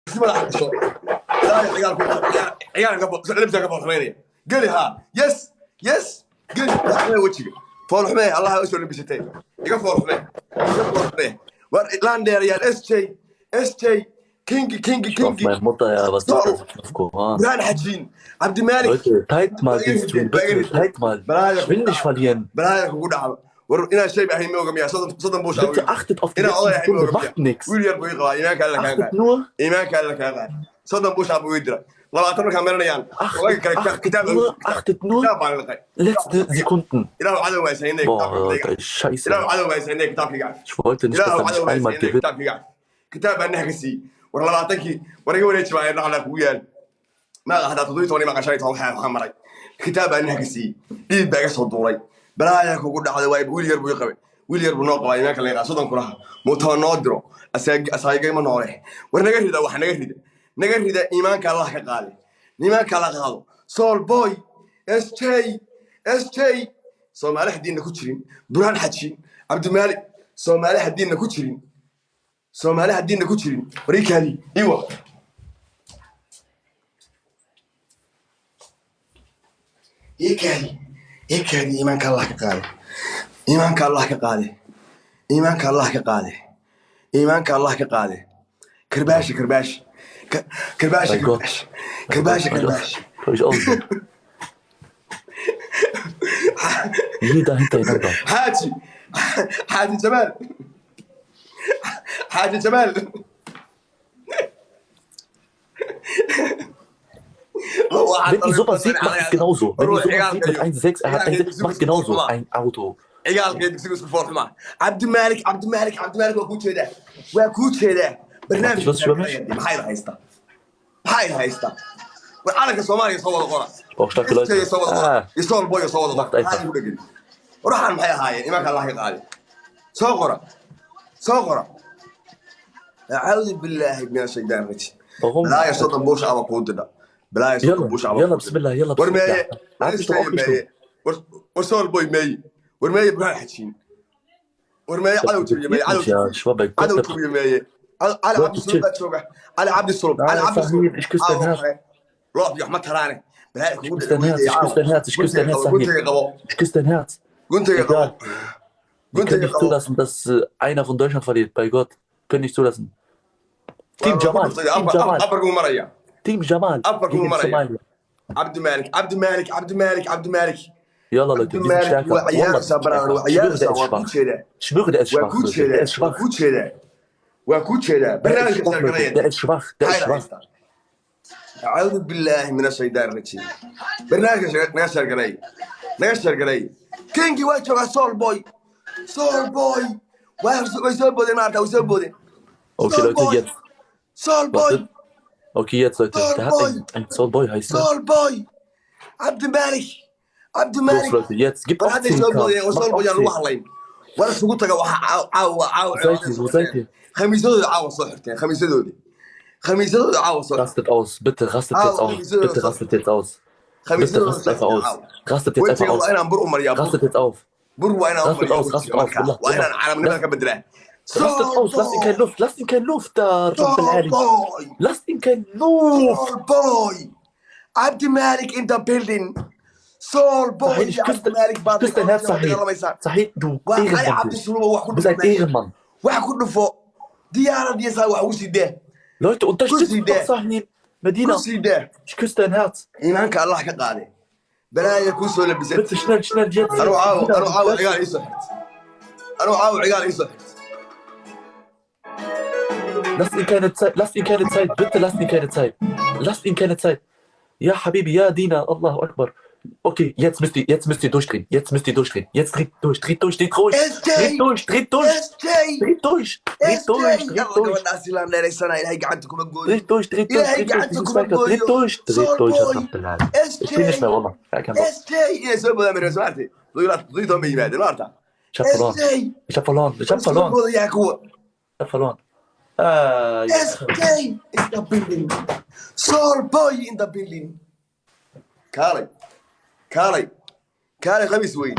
اسمه لا حشو لا عيال قبل لبسه قبل خميني قال لي ها يس قال لي حمي وجهك فول حمي الله يسوي لبستين يقف فول حمي لاندير يا اس جي كينج Auf meine Mutter, ja, was ist das auf Koran? برهان حجين عبد المالك Leute, teilt mal den Stream, bitte, teilt mal. Ich will nicht verlieren. بلايك وقول ina shay baa himo gamiya sodan buush Bitte achtet auf die letzten Sekunde, macht nichts. wiil yar buu qaba iimaanka alla kaaga Achtet nur, iimaanka alla kaaga sodan buush abu idra labaatan markaa meeranayaan achtet nur letzte Sekunden. ilaahu cadow waa saynay Boah, scheiße. ilaahu cadow waa saynay kitaabkiga Ich wollte nicht, dass er mich einmal gewinnt. kitaab baan nahgasi war labaatankii wariga wareeji baa dhaqla ku yaal ma hada tudii tooni ma qashay toon waxa maray kitaab baan nahgasi dhiib baa iga soo duulay balaaya kugu dhacday way wiil yar buu qabay wiil yar buu noo qabay iimaanka la yaqaan sodan kulaha mooto noo diro asaagay ma noole war naga rida wax naga rida iimaanka Allah ka qaali iimaanka la qaado soul boy SJ Soomaali hadiina ku jirin burhan xaji Abdulmaalik Soomaali hadiina ku jirin warikali iwa إيكاني إيمانك الله كقاله إيمانك الله كقاله إيمانك الله كقاله إيمانك الله كقاله كرباش Ich auch nicht. Jeder hintereinander. حاجي جمال Wenn ihr sowas seht, macht es genauso. Wenn ihr sowas seht mit 1,6, er hat 1,6, macht genauso ein Auto. Egal, geht es gut vor mal. Abdulmalik waa ku jeeda. Barnaamij maxay haysta. Wa calanka Soomaaliya soo wada qora. Auch starke Leute. Isool boy soo wada macht einfach. Ruuxan maxay ahaayeen imanka Allah ka qaali. Soo qora. أعوذ بالله من الشيطان الرجيم. لا يصدق بوش على قودنا. بلا يصدق بوش على يلا بسم الله يلا بسم الله. ورسول بوي ماي ورماي برهان حجين ورماي على وتري ماي يا شباب على وتري ماي على عبد السلام شوقه على عبد السلام ايش كستنهات روح يا احمد تراني ايش كستنهات كنت nicht zulassen, dass einer von Deutschland verliert, bei Gott. Können nicht zulassen. Team Jamal. Team Jamal. عبد المالك يلا Leute, wir sind stärker. Ich schwöre, der ist schwach. Der ist schwach. أعوذ بالله من الشيطان الرجيم. برنامج نشر قلي. كينجي وجهه سول بوي. وسول بوي ما وسول بوي. Okay Leute, jetzt. Soul Boy. Okay, jetzt Leute. Der hat ein Soul Boy heißt er. Soul Boy. Abdulmalik. Los Leute, jetzt gibt auch 10k. ولا سقوط عاو Wo seid ihr? خميسدود عاو صحتين خميسدود عاو صح Rastet aus, bitte rastet jetzt aus. Bitte rastet jetzt aus. Bitte rastet einfach aus. Rastet jetzt einfach aus. Rastet jetzt auf. Rastet aus. وانا عالم نبقى بدله Rastet aus, lasst ihn keine Luft da, lasst ihn keine Luft. Soul Boy. Abdulmalik in the building. Soul Boy. Ich küsse dein Herz, Sahid, du Ehrenmann. Du bist ein Ehrenmann. Leute, unterstützt doch Sahid. Medina, ich küsse dein Herz. Bitte schnell jetzt. Lasst ihn keine Zeit, bitte lasst ihn keine Zeit. Ja, Habibi, ja, Dina, Allahu Akbar. Okay, jetzt müsst ihr durchdrehen. Jetzt dreht durch. Dreht durch. Ich bin nicht mehr, Wallah. Ich hab verloren. SJ in the building. Soul Boy in the building. كاري خميس وين.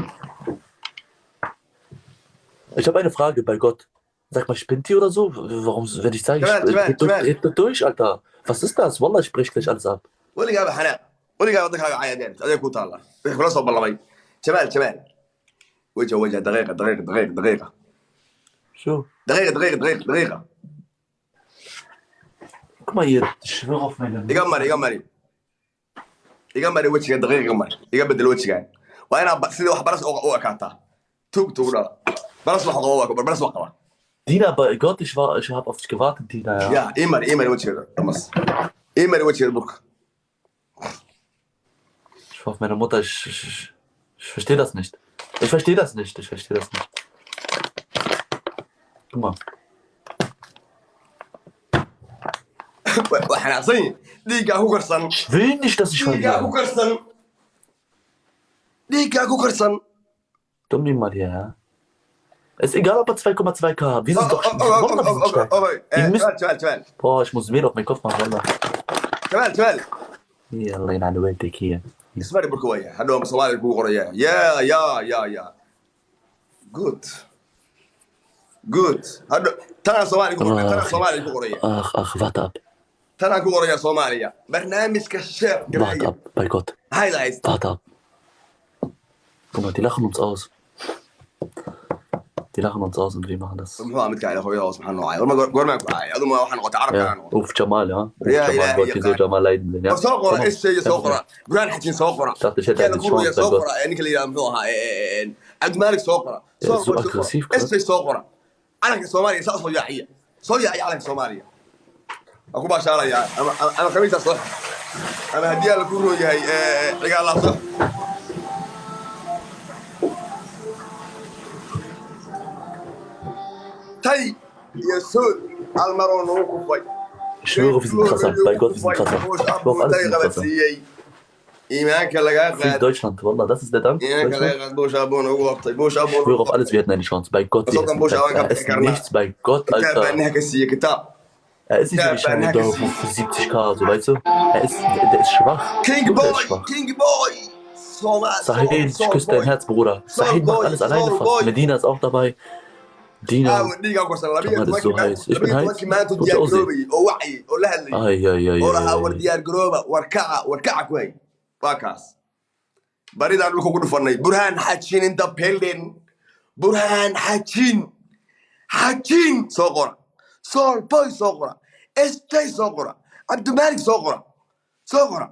Ich habe eine Frage bei Gott. Sag mal, spinnt die oder so? Warum, wenn ich sage, dreht durch, Alter. Was ist das? Wallah, ich brech gleich alles ab. weligaaba xanaaq weligaa waddankaaga cayadeen adee ku taalla wixii kula soo ballamay jamaal wejha daqiiqa So. daqiiqa Guck mal hier, ich schwöre auf meine iga mari wejiga daqiiq iga mari iga bedel wejigaan waa inaa sidii wax baras u ekaataa tug dhala baras wax qaba Dina, bei Gott, ich habe auf dich gewartet, Dina, ja. ya ii mari wejigeeda dhamas ii mari wejigeeda burka Ich war auf meine Mutter, ich verstehe das nicht. Ich verstehe das nicht. Guck mal. waa xanaaqsan yihin dhiiggaa ku karsan Ich will nicht, dass ich dhiiggaa ku verliere. karsan Dumm ihn mal hier, ja. Ist egal, ob er 2,2K hat. Wir sind doch Wallah, wir sind stark. Ihr müsst... جمال Boah, ich muss Mehl auf meinen Kopf machen, Wallah. جمال Hier, allein an Weltdek hier. اسمعني بركو وياه هذول صومالي كو قريه يا good هذا ترى صومالي كو قريه Ach, warte ab. ترى كو قريه صوماليا برنامج كشاف Warte ab, bei Gott. هاي لايست Warte ab. Guck mal, die lachen uns aus. Und wir machen das. محمد متكاي اخويا سبحان الله والله قرنا كاي هذا ما waxaan qota Ja, carabka ruf Jamal, ja. Ruf Ja, Jamal, ja, Gott, ja, hier so Jamal leiden will, ja. soo qora isay soo qora quraan xajin soo qora Ich dachte, ich hätte eine Chance, soo bei Gott. qora ninka la yiraahdo muxuu ahaa Abd Malik soo qora Der ist so aggressiv, krass. isay soo qora calanka Soomaaliya saa soo yaaciya calanka Soomaaliya aku baashaalayaa ama khamiisa soo ama hadii la ku rooyahay cigaal la soo tay iyo soo almaro noo ku fay Ich schwöre, wir sind krasser. Bei Gott, wir sind krasser. Ich schwöre auf alles, wir sind krasser. iimaanka lagaa Für Deutschland, Wallah, das ist der Dank. iimaanka lagaa Deutschland. qaad buushaaboon ugu hortay Ich schwöre auf alles, wir hätten eine Chance. Bei Gott, wir hätten da ist nichts. Bei Gott, kitaab baa Alter. inaha ka siiye kitaab Er ist nicht so wie Shani Dorf für 70K, so weißt du? Der ist schwach. king Der boy ist schwach. Somal Sahel, ich küsse dein Herz, Bruder. Sahel macht alles alleine fast. Medina ist auch dabei. Dina. dhiigaa korsan Jamal ist so heiß. Ich bin heiß. maanta Guck diyaar aus. garoobay oo wacyi oo la hadlayay oo lahaa war Ai. diyaar garooba warkaca ku hay waa kaas baridaan dhulka ku dhufanay burhaan xajin inta pelden burhaan xajin soo qora sool boy soo qora estay soo qora cabdimalik soo qora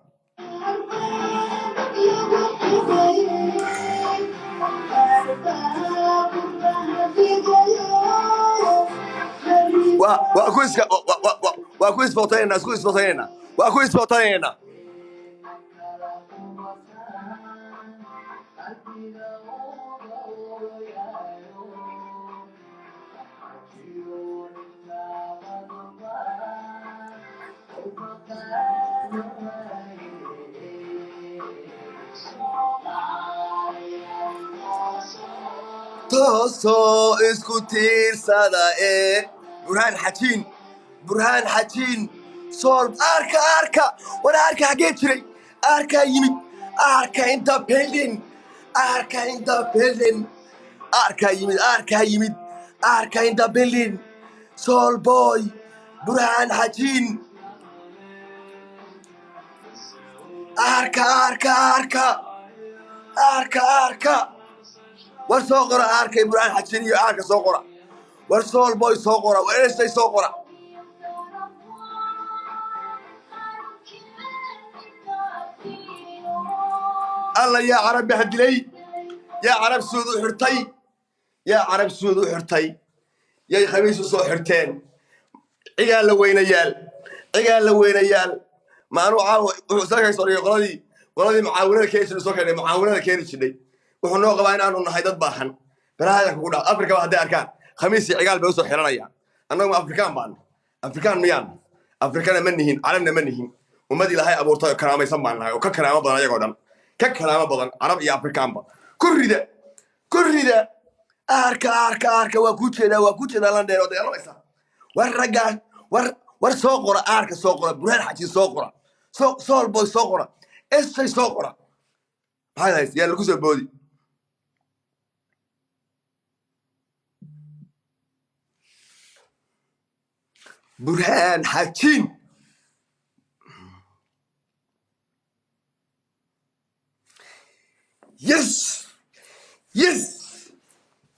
waa ku isbootaynayna toosoo isku tiirsada burhaan xajiin sool arka war arka hagee jiray arkaa yimid arka inta pelden sool boy burhaan xajiin arka war soo qora arkay burhaan xajiin iyo arka soo qora war sool boy soo qora war estay soo qora alla yaa carab hadilay yaa carab suud u xirtay yay khamiis u soo xirteen cigaa la weynayaal maanuu caawa wuxuu sarkay soriyo qoladii mucaawinada keeni jirnay wuxuu noo qabaa inaanu nahay dad baahan balaada kugu dhac afrikaba hadday arkaan khamiis iyo cigaal bay usoo xiranayaan annagu afrikaan miyaan afrikana ma nihin carabna ma nihin ummad ilaahay abuurtay oo karaamaysan baan nahay oo ka karaamo badan ayagoo dhan ka karaamo badan carab iyo afrikaanba ku rida arka waa ku jeedaa landheer oo dagaalamaysa war raggaan war soo qora arka soo qora burhaan xajiin soo qora sool boy soo qora estay soo qora maxay hays yaa lagu soo boodi برهان حكيم. يس يس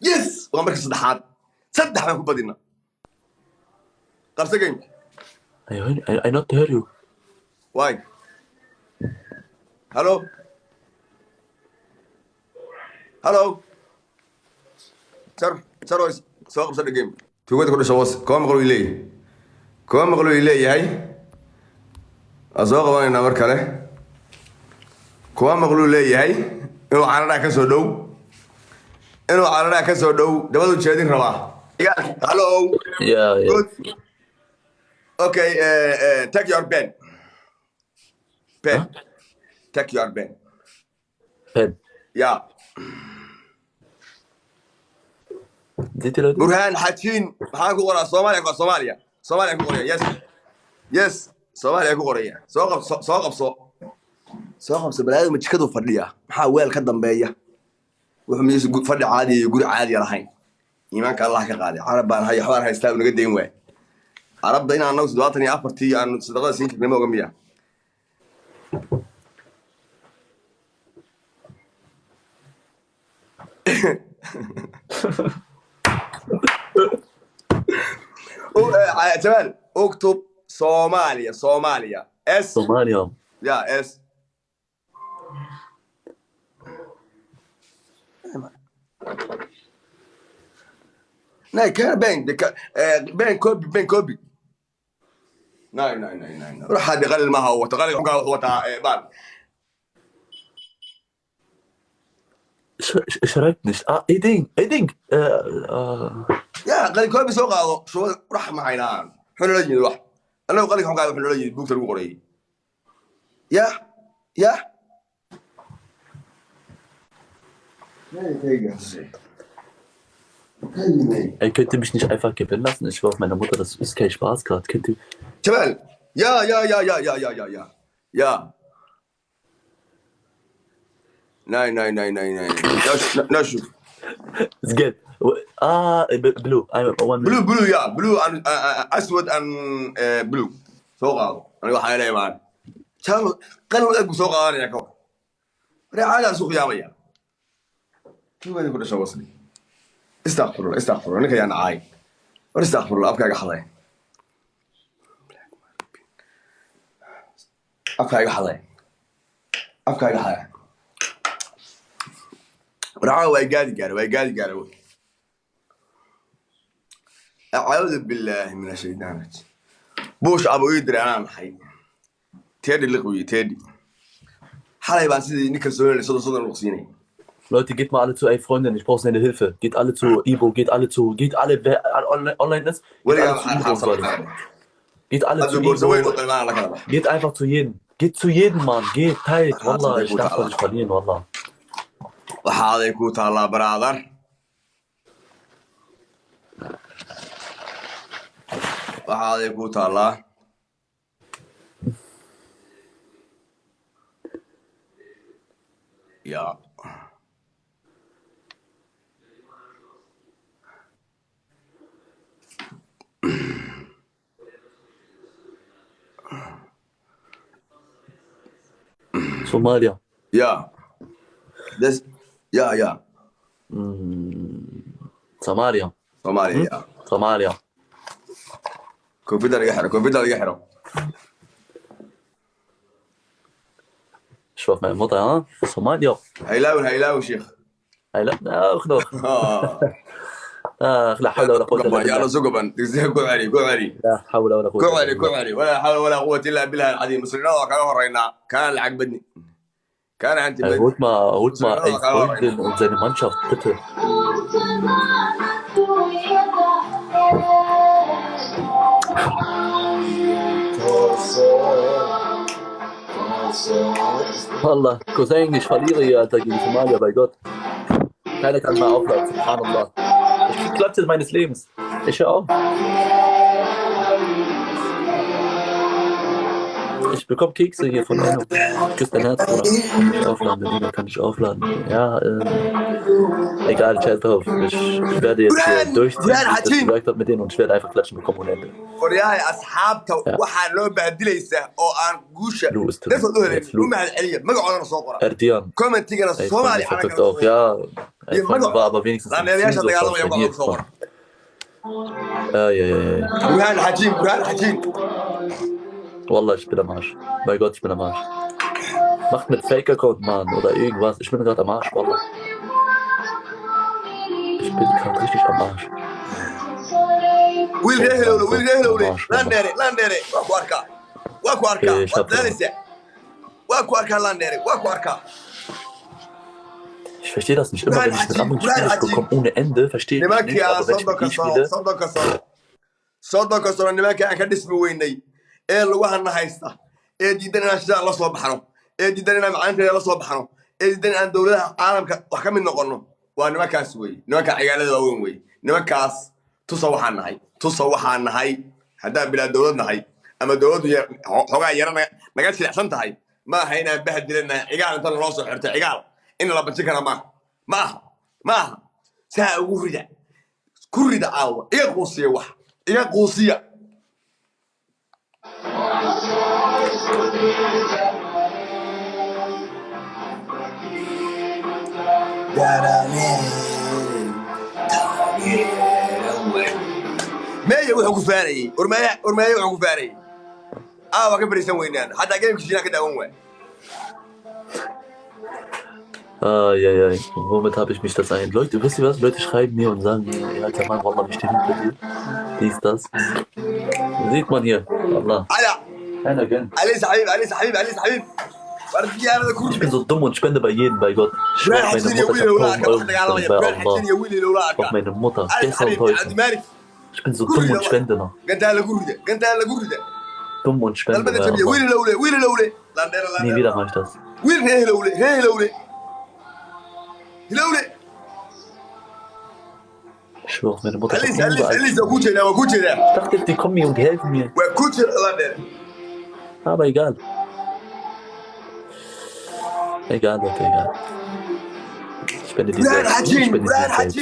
يس ومركز صدحات صدح ما كبدينا قرصة جيم. I not hear you. واي هلو هلو سر سوق بصدق جيم تقول كل شواص كم قالوا لي هاي أزوق وانا مركله كم قالوا لي هاي إنه عارنا كسر دو دبلو تشادين روا هلو Yeah. good okay take your pen Huh? take your pen Pen. yeah Seht ihr, Leute? برهان حكيم maxaan ku qoraa Soomaaliya ku qoraya yes Soomaaliya ku qoraya soo qabso balaadu majikadu fadhiya maxaa weel ka dambeeya wuxuu miis fadhi caadi iyo guri caadi lahayn iimaanka Allah ka qaaday carab baan haystaa naga deyn waay arabda inaan naw 74 aan sadaqada siin jirnay ma oga miya جمال اكتب صوماليا اس Somalia. يا اس ناي كان بين كوبي ناي روح هذا غلل ما هو تغلل هو بال Schreibt nicht. Eding. يا غلل كوبي سوق هذا شو راح معينا حلو لجي روح انا وقال لك حقا حلو لجي بوك تلقوا قري يا Ey, könnt ihr mich nicht einfach gewinnen lassen? Ich war auf meiner Mutter, das ist kein Spaß gerade. Könnt ihr... جمال يا ناي نشوف It's good. Blue. I'm one minute. بلو يا بلو اسود ان بلو سوق هذا انا waxaa leeyahay maan chalo qalin ag soo qaadanaya ka reecada suuq yaabaya kiwada ku dhasho wasli استغفر ninka yaan caay war استغفر afkaaga xaday waraawa way gaadi gaaro أعوذ بالله من الشيطان الرجيم بوش أبو يدري أنا محي تيدي اللي تيدي حالي بان سيدي نيكل سولي صدر الوقسيني Leute, geht mal alle zu, ey Freundin, ich brauche seine Hilfe. Geht alle zu Ivo, geht alle, wer online ist, geht alle zu Ivo, Leute. Geht alle zu Ivo. Geht einfach zu jedem. Geht zu jedem, Mann. Geht, teilt. Wallah, ich darf doch nicht verlieren, Wallah. وهذا يكون الله برادر وهذا يكون الله يا Somalia. يا this يا Somalia. يا Somalia. كمبيوتر يحرق شوف مع الموضة ها Somalia. هيلاوي شيخ لا اخذ لا حول ولا قوة إلا بالله. يلا زقبا قول علي لا حول ولا قوة. قول علي ولا حول ولا قوة إلا بالله العظيم مسلمين كانوا هرينا كان العقبدني كان عندي holt mal ein Freundin und seine Mannschaft, bitte. Wallah, Cousin, ich verliere hier, Alter, gegen Somalia, bei Gott. Keiner kann mal aufhören, subhanallah. Ich krieg Klatsche meines Lebens. Ich höre auf. Ich bekomme Kekse hier von Enno. Küsst dein Herz, Bruder. Kann ich aufladen, den E-Mail kann ich aufladen. Ja, egal, chat drauf. Ich werde jetzt hier durchziehen, wie ich das gesagt habe mit denen und ich werde einfach klatschen bekommen ohne Ende. ورياي أصحابته وحنا لو بهدليسه أو أن جوشة Lu ist ليش drin. تقول Jetzt لو Lu. ما العليا ما قعدنا صوقرة Erdian. كومنت تيجي Ey, الصومالي Freunde, verrückt auch. Ja, ey, Freunde, war aber wenigstens لا ein نرياش Ziel so تقالوا fast bei dir. يبغى صوقرة Ja. برهان حكيم برهان حكيم Wallah, ich bin am Arsch. Bei Gott, ich bin am Arsch. Macht mit Fake-Account, Mann, oder irgendwas. Ich bin gerade am Arsch, Wallah. Ich bin gerade richtig am Arsch. ويل رهلولي لانديري واكو أركا إيه، شاب. واكو أركا لانديري واكو أركا Ich verstehe das nicht. Immer wenn ich mit anderen spiele, ich bekomme ohne Ende. Verstehe ich nimanka nicht. yaa Aber wenn ich mit ihm spiele, soddonka sano nimanka aan ka dhismi weynay ee lugahana haysta ee diidan inaan shidaal la soo baxno ee diidan inaan macaanteeda la soo baxno ee diidan inaan dowladaha caalamka wax ka mid noqono waa nimankaas wey nimanka cigaalada waaweyn wey nimankaas tusa waxaan nahay haddaan bilaa dowlad nahay ama dowladdu xoogaa yara naga jilicsan tahay ma aha inaan bahadilanahay cigaal inta naloo soo xirtay cigaal in la banjin kara maaha saa ugu rida ku rida caawa iga quusiya meeya wuxuu ku faanayey ormeeye wuxuu ku faanayey waa ka fariisan weynaan xataa geemkiisina ka daawan waay Womit habe ich mich das ein? Leute, wisst ihr was? Leute schreiben mir und sagen mir, ja, alter Mann, Wallah, ich stehe hinter dir. Dies, das. Sieht man hier. Wallah. Einer gönnt. Alice Habib. Ich bin so dumm und spende bei jedem, bei Gott. Ich brauche meine Mutter, ich brauche meine Mutter. Gestern und heute. Ich bin so dumm und spende noch. Dumm und spende. Nie wieder mache ich das. Ich schwöre auf meine Mutter. Ich dachte, die kommen mir und helfen mir. Aber egal. Egal, Leute, egal. Ich spende dir selbst. Ich spende dir selbst.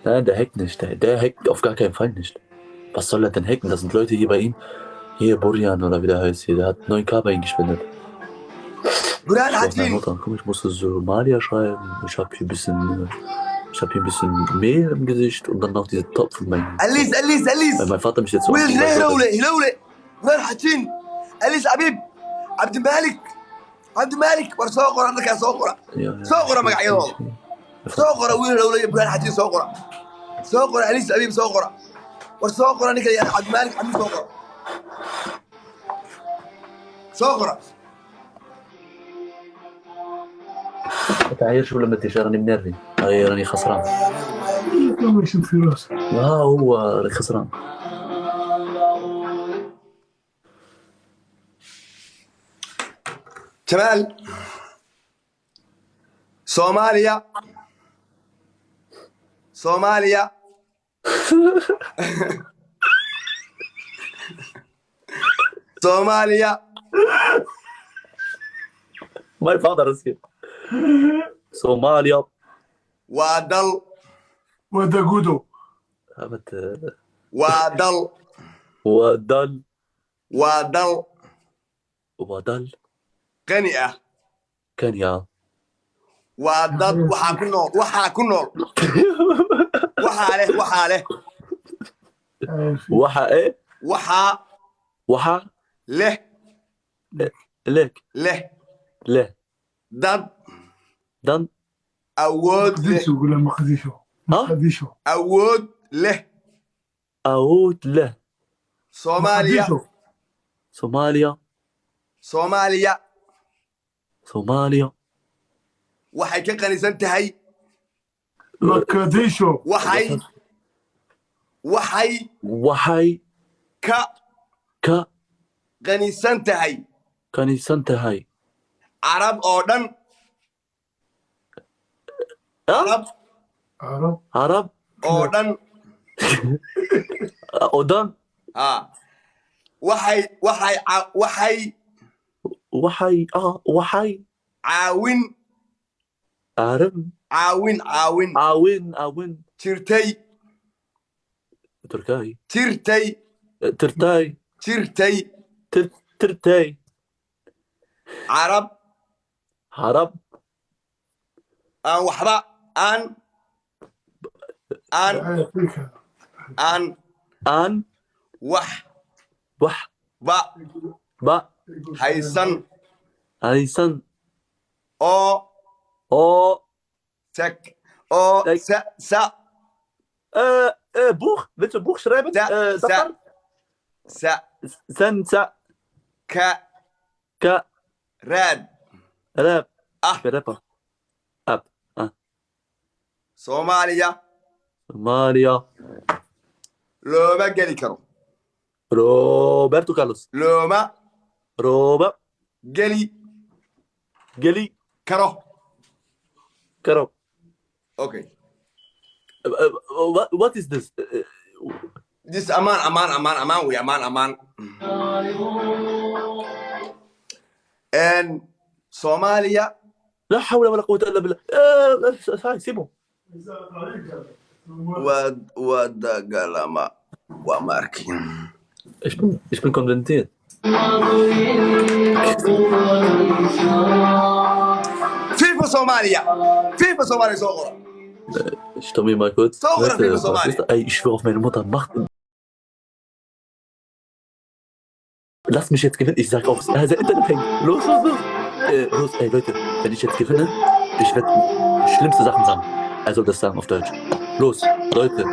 Nein, der hackt nicht. Der hackt auf gar keinen Fall nicht. Was soll er denn hacken? Das sind Leute hier bei ihm. Hier, Burjan oder wie der heißt hier. Der hat 9K bei ihm gespendet. Guck, ich musste Somalia schreiben. Ich habe hier ein bisschen Mehl im Gesicht und dann noch diese Topf in meinem. Alice. Weil mein Vater mich jetzt so. Hilole. Alice Habib. عبد المالك ورسوقرا عندك سوقرا سوقرا مقعيض سوقرا وين لولا يبغى حجي سوقرا عليس أبيب سوقرا ورسوقرا نك يا عبد المالك عمي سوقرا تعير شو لما تشارني منري غيرني خسران في راسك هو خسران جمال صوماليا My father is here. Somalia. وادل وداغودو وادل كنيا وادل وحا كنول وحا له وحا له دان أود له صوماليا waxay ka qanisan tahay مقديشو waxay ka qanisan tahay carab oo dhan عرب أودن أودن وحي عاون عارم عاون ترتي تركاي ترتي ترتاي ترتي ترتاي عرب وحبا أن وح با هيسن أو تك أو سا Buch, willst du ein Buch schreiben? Sen, راب ich bin Rapper. Soomaaliya Maria looma geli karo Roberto Carlos looma Roba geli Caro okay what is this? This amaan wey amaan and Soomaaliya لا حول ولا قوة إلا بالله هاي سيبه ودقلما وماركي ich bin konventiert FIFA Somalia so قرأ stopp mir mal kurz FIFA Somalia ey, ich schwöre auf meine Mutter macht lass mich jetzt gewinnen ich sag aufs Internet hängen los ey Leute wenn ich jetzt gewinne ich werde schlimmste Sachen sagen er soll das sagen auf Deutsch los Leute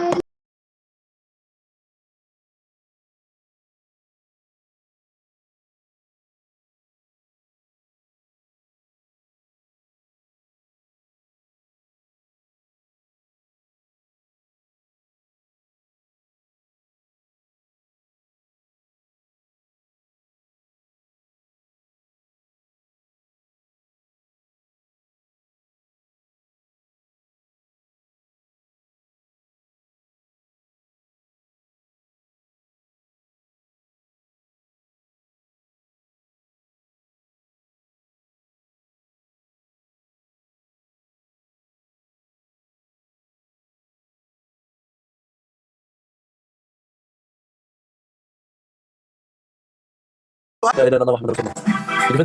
لا اله الا الله محمد رسول الله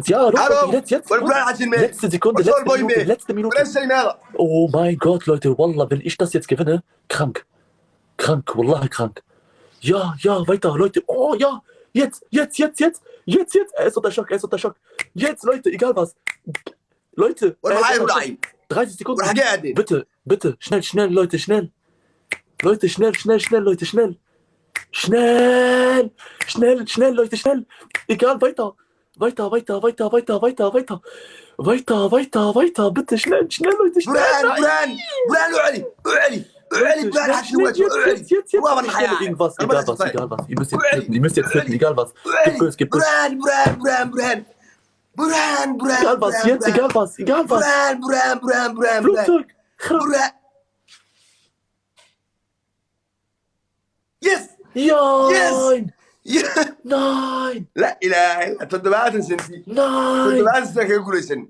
ja letzte Sekunde letzte Minute oh mein Gott Leute wallah wenn ich das jetzt gewinne krank wallah krank ja weiter Leute oh ja jetzt er ist unter Schock jetzt Leute egal was Leute 30 Sekunden bitte schnell Leute schnell Leute schnell Leute, schnell. Egal, weiter. Bitte, schnell, Leute, schnell. Jetzt. Irgendwas, egal was. Ihr müsst jetzt töten, egal was. Gib Bös. Egal was. Flugzeug. Yes. Nein. لا إله إلا تدبات سنتي Nein. تدبات سنتي كل سنة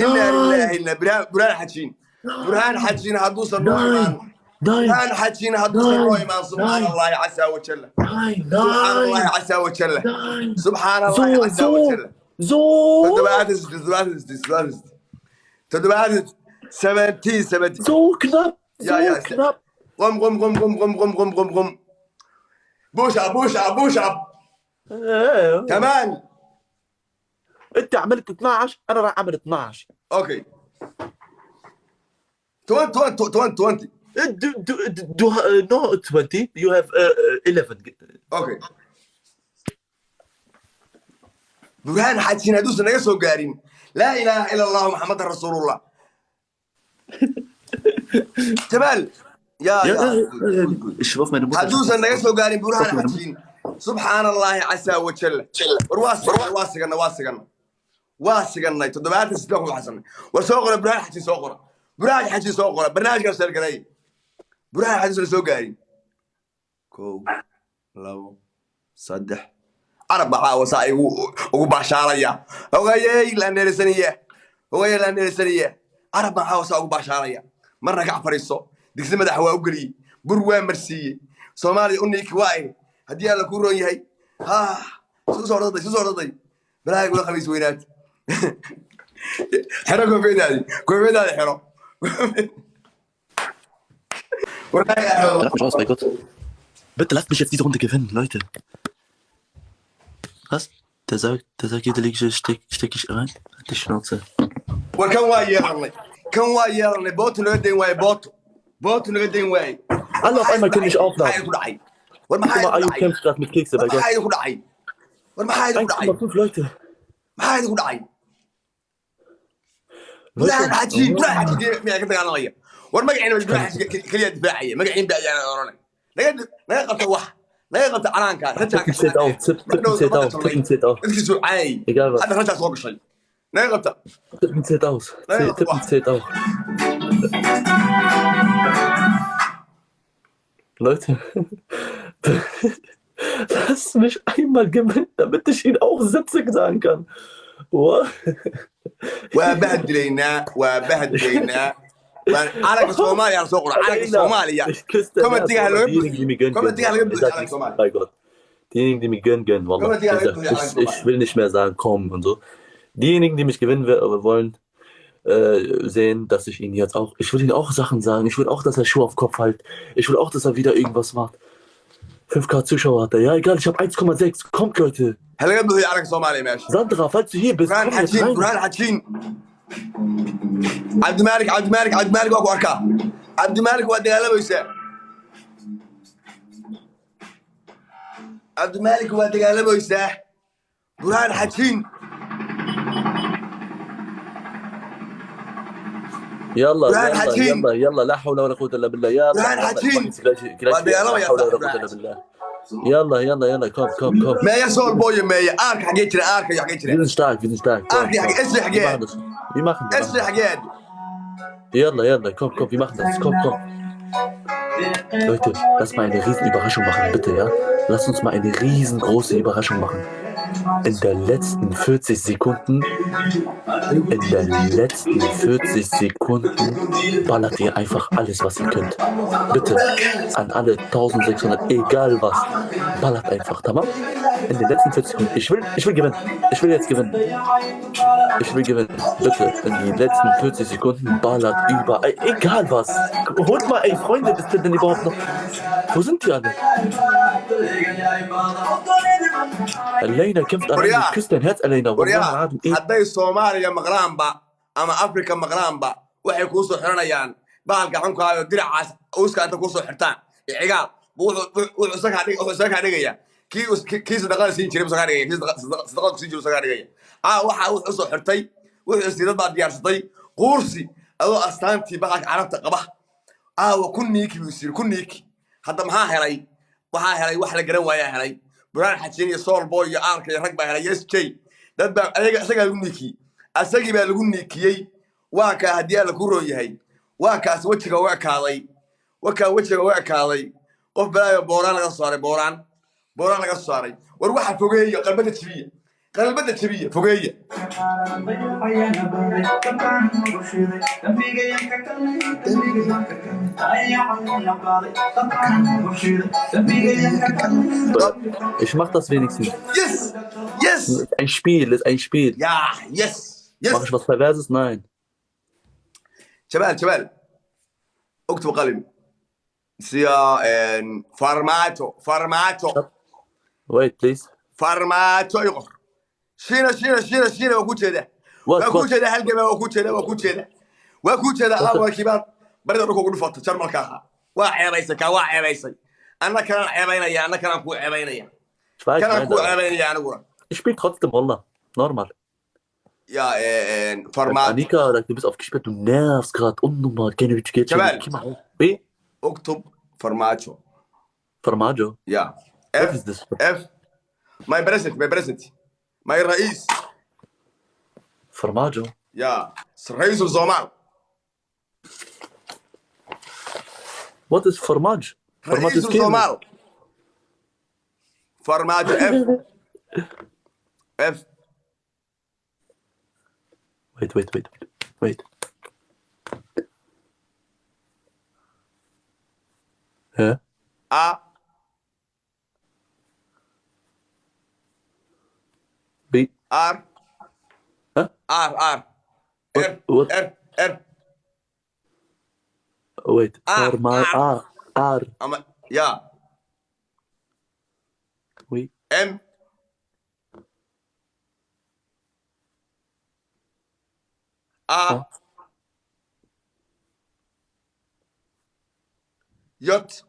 إنا لله إلا برهان حجين هدوس الروح برهان حجين هدوس الروح سبحان الله عسى وجل سبحان الله عسى وجل سبحان الله عسى وجل تدبات 70 So knapp. قم بوش اب كمان انت عملت 12 انا راح اعمل 12 اوكي 20 no 20 you have 11 اوكي برهان حاجين هدوس naga soo gaarin لا اله الا الله محمد رسول الله جمال يا شوف من حدوث naga soo gaarin burhaan xajiin subxaan allahi casaa wajalla waasiganay 76 xasan war soo qora burhaan xajiin soo qora barnaamijkaas soo galay burhaan xadiis la soo gaarin kow labo saddex arab baa wasaa ugu baashaalaya ogayay la neersaniye arab baa wasaa ugu baashaalaya marna ka fariiso digsi madax waa u geliyey bur waa marsiiyey Soomaaliya u niiki waa haddii alla ku roon yahay soo orday balaa wada khamiis weynaad xero koofeedaadi xero Sag mich aus, bei Gott. Bitte lasst mich jetzt diese Runde gewinnen, Leute. Was? Der sagt, jede Liga steck ich rein. Halt die Schnauze. Kan waa yeelanay bootu naga dayn waaye bootu naga dayn waaye Alle auf einmal können mich aufladen. war Guck mal, Ayu maxaa kämpft gerade mit Kekse, bei Gott. ku dhacay 1,5 Leute. maxaa ku dhacay burhaan xajiin miyaa ka dagaalamaya war magaciina burhaan keliya difaacaya magaciin baa ayaan oranay naga qabta wax naga qabta calaanka Tippen zählt auf, Tippen zählt auf, Tippen zählt auf. dadkiisu caay Egal was. hadda rajaa soo gashay naga qabta Tippen zählt aus. Tippen zählt auch. Leute, lasst mich einmal gewinnen, damit ich Ihnen auch Sätze sagen kann. What? waa bahdilaynaa calanka Soomaaliya soo qora calanka Soomaaliya Ich küsse den Kommentiga Herzen, laga diejenigen, die mir gönnen, Kommentiga laga gönnen. Ich buuxa sag calanka nichts, Soomaaliya bei Gott. Diejenigen, die mich gönnen, wallah. Kommentiga laga buuxa calanka Ich Soomaaliya will nicht mehr sagen, komm und so. Diejenigen, die mich gewinnen wollen, sehen, dass ich ihn jetzt auch, ich will ihm auch Sachen sagen. Ich will auch, dass er Schuhe auf den Kopf hält. Ich will auch, dass er wieder irgendwas macht. 5K Zuschauer hat er. Ja, egal, ich habe 1,6. Kommt, Leute. ha laga buuxiyo calanka Soomaaliya meesha Sandra, falls du hier bist, burhaan komm jetzt rein. xajiin cabdimaalik waa ku arkaa cabdimaalik waa dagaalamaysaa burhaan xajiin يلا برهان حكيم. يلا لا حول ولا قوة إلا بالله. يلا برهان حكيم. لا حول ولا قوة إلا بالله. يلا komm. meeya sool booyo meeya aarka xagee jira Wir sind stark. Komm. aarkii xagee esri xagee Wir machen das. esri xagee Yalla, komm, wir machen das. Komm. Leute, lass mal eine riesen Überraschung machen, bitte, ja? Lass uns mal eine riesengroße Überraschung machen. In der letzten 40 Sekunden ballert ihr einfach alles, was ihr könnt. Bitte, an alle 1600, egal was, ballert einfach, tamam? In den letzten 40 Sekunden. Ich will gewinnen. Ich will jetzt gewinnen. Bitte, in den letzten 40 Sekunden ballert überall, egal was. Holt mal, ey, Freunde, ist denn überhaupt noch? Wo sind die alle? Elena kämpft allein. Ich küsse dein Herz, Elena. waryaa hadday Soomaaliya maqlaanba ama Afrika maqlaanba waxay kuu soo xiranayaan baalka xunkaayo diracaas uuska inta kuu soo xirtaan cigaal wuxuu isaga dhigaya kii sadaqada siin jiray isaga dhigaya kii sadaqada siin jiray isaga dhigaya waxa wuxuu soo xirtay wuxuu siidad baa diyaarsatay quursi adoo astaantii baqalka carabta qaba wa ku niiki hadda maxaa helay waxaa helay wax la garan waayaa helay burhaan xajiin iyo sool booy iyo aanka iyo rag baa helay SJ dad baa isagaa lagu niikiyey asagii baa lagu niikiyey waa kaa haddii alla ku roon yahay waa kaas wejiga u ekaaday qof balaayo booraan laga saaray booraan laga saaray war waxa fogeeya qalbada jabiya fogeeya Ich mach das wenigstens. Yes. Ist ein Spiel. Ja, yes. Mach ich was Perverses? Nein. شباب اكتب قلم سيا فارماتو Wait, please. فارماتو يقر شينا وكوجه هلجبه وكوجه ابو كبار بريد ركو دفت جرمالكا waa ceebaysay anna kana ceebaynaya anna kana ku ceebaynaya aniguna Ich spiel trotzdem Roller. Normal. Ja, Format. Annika, du bist aufgesperrt, du nervst gerade. Unnormal. Keine Witz. Jamal. B? Oktub Formaggio. Formaggio? Ja. What is this? F. My president. My رئيس. Formaggio? Ja. رئيس الزومال. What is formage? Formage رئيس is käse. الصومال فرماجو اف Wait. Yeah. ا B. ار Huh? ار ار ار What? ار ار Wait. R. R. اما يا Oui. ام ا Huh? يوت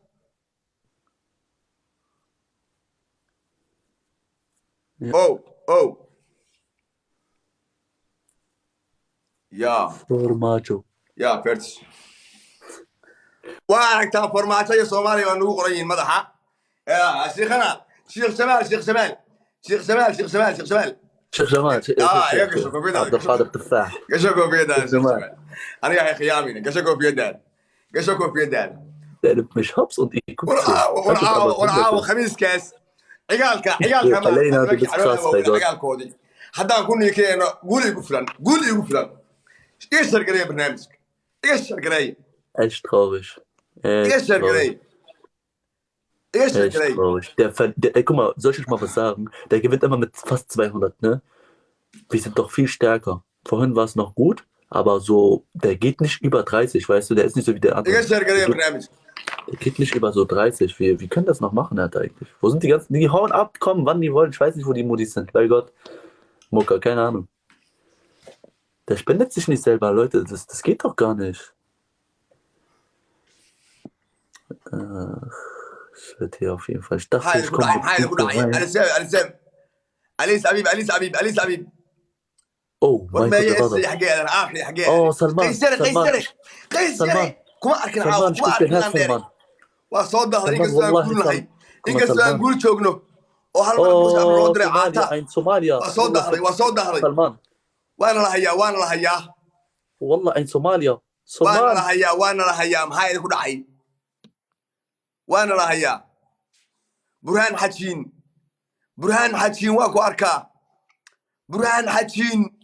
Yeah. او يا Formaggio. يا فيرتس واركتها فرماتية صومالي وانو قريين مدحة يا شيخنا شيخ شمال Sheikh Jamal. يا قشكو في عبد القادر دار تفاح. قشكو في دار شيخ شيخ جمال. شمال انا يا خيامين قشكو في دار Der nimmt mich hops und ich guck zu. Das ist aber ونعاو wunderschön. خميس كاس عيالك ما Elena, du bist حلوة krass, bei Gott. عيال كودي حتى نكون كينا قولي قفلان ايش القرية برنامجك ايش القرية Echt traurig. ايش القرية ايش Echt القرية traurig. Ey, guck mal, soll ich euch mal was sagen? Der gewinnt immer mit fast 200, ne? Wir sind doch viel stärker. Vorhin war es noch gut, aber so, der geht nicht über 30, weißt du? Der ist nicht so wie der andere. ايش القرية برنامجك Der geht nicht über so 30. Wir können das noch machen, Alter, eigentlich. Wo sind die ganzen? Die hauen ab, kommen, wann die wollen. Ich weiß nicht, wo die Muttis sind. Bei Gott. Mucker, keine Ahnung. Der spendet sich nicht selber, Leute. Das geht doch gar nicht. Ich werde hier auf jeden Fall. Ich dachte, ich komme هاي mit rein. أليس حبيب Oh, mein وما Gott, der war يأسي das. حقي أنا آخري حقي Oh, Salman. قيسري كما أركن Salman, عاو ich gebe dir Herz, Salman. وصوت ظهري Salman, إنك wallahi, نقول هاي guck mal, إنك Salman. نقول شوقنا وهل ما نقول أمر Oh, ودري Somalia, عاتا ein Somalier. وصوت ظهري Salman. وانا لهيا Wallah, ein Somalier. Salman. وانا لهيا محايد كل حي وانا لهيا برهان حجين واكو أركا برهان حجين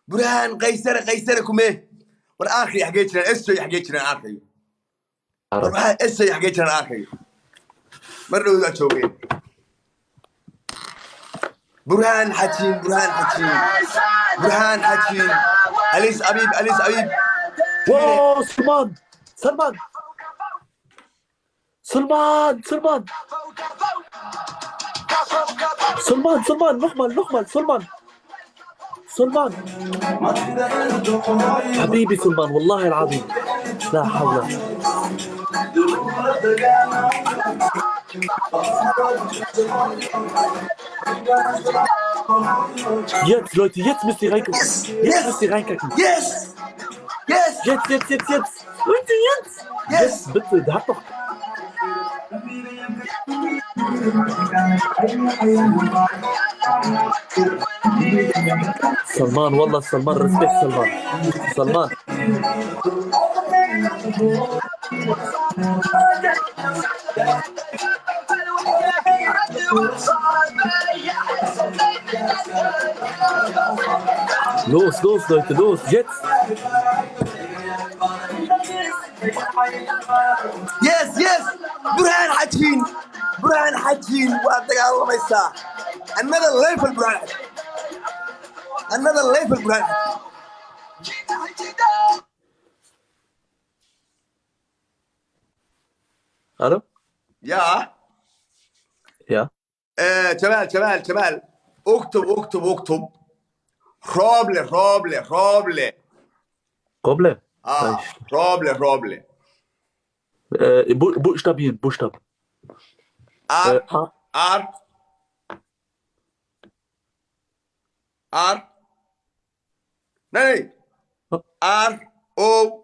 برهان قيسر كميه والآخر يحكيتنا آخر عرب. والله يحكيتنا آخر مرة ذا شوقين برهان حجين أليس أبيب Wow, Salman, nochmal, Salman. حبيبي سلمان والله العظيم لا حول. Jetzt, Leute, jetzt müsst ihr reingucken. Jetzt müsst ihr reingucken. Yes. Jetzt. Leute, jetzt. Jetzt, bitte, der hat doch... Salman, wallah, Salman, Respekt, Salman. Los, Leute, los, jetzt. Yes. برهان حجين وأدق الله ما يساه another level برهان Hallo? يا Ja. جمال اكتب روبلي Problem? روبلي Buchstaben. R nee R O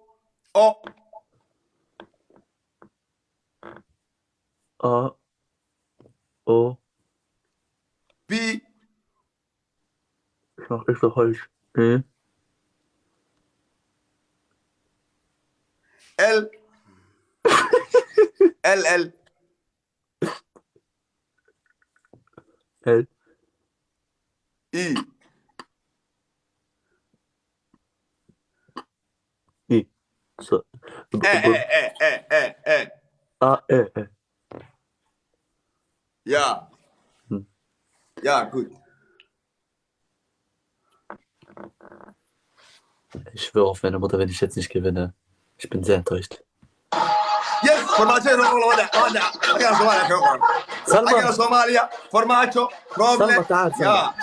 A O B ich mach extra falsch. L L L E I so A Ja. Hm. Ja, gut. Ich schwöre auf meine Mutter, wenn ich jetzt nicht gewinne. Ich bin sehr enttäuscht. Yes, formaggio وضع حاجة صوماليا كمان. سلمى حاجة صوماليا formaggio problem. سلمى تعال يا سلمى